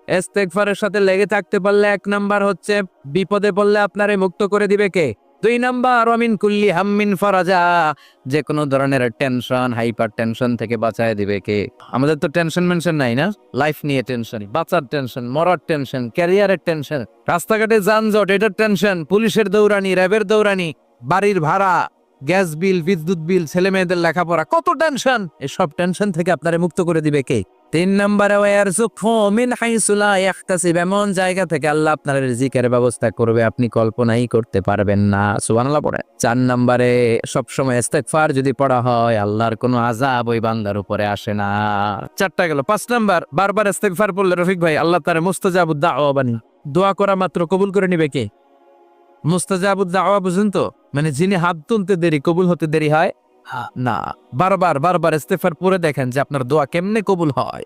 ইস্তেগফারের সাথে লেগে থাকতে পারলে 1 নাম্বার হচ্ছে বিপদে পড়লে আপনারে মুক্ত করে দিবে কে? 2 নাম্বার ওয়ামিন কুল্লি হাম্মিন ফারাজা, যে কোনো ধরনের টেনশন, হাইপার টেনশন থেকে বাঁচায় দিবে কে? আমাদের তো টেনশন মেনশন নাই না, লাইফ নিয়ে টেনশন, বাঁচার টেনশন, মরার টেনশন, ক্যারিয়ারের টেনশন, রাস্তাঘাটে যানজট এটার টেনশন, পুলিশের দৌড়ানি, র্যাবের দৌড়ানি, বাড়ির ভাড়া, গ্যাস বিল, বিদ্যুৎ বিল, ছেলে মেয়েদের লেখাপড়া, কত টেনশন, এসব টেনশন থেকে আপনারে মুক্ত করে দিবে কে? 3 নম্বরে ওয়ারযুকহু মিন হাইসু লা ইয়াহতাসিব, এমন জায়গা থেকে আল্লাহ আপনার রিজিকের ব্যবস্থা করবে আপনি কল্পনাই করতে পারবেন না। সুবহানাল্লাহ পড়ে। 4 নম্বরে সবসময় ইস্তেগফার যদি পড়া হয় আল্লাহর কোনো আযাব ওই বান্দার উপরে আসে না। 4টা গেল। 5 নাম্বার, বারবার ইস্তেগফার পড়লে রফিক ভাই আল্লাহ তাআলা মুস্তাজাবুদ দাওয়া বানায়। দোয়া করা মাত্র কবুল করে নিবে কে? মুস্তাজাবুদ দাওয়া বুঝুন তো, মানে যিনি হাত তুলতে দেরি কবুল হতে দেরি হয় না। বারবার ইস্তেগফার পড়ে দেখেন যে আপনার দোয়া কেমনে কবুল হয়।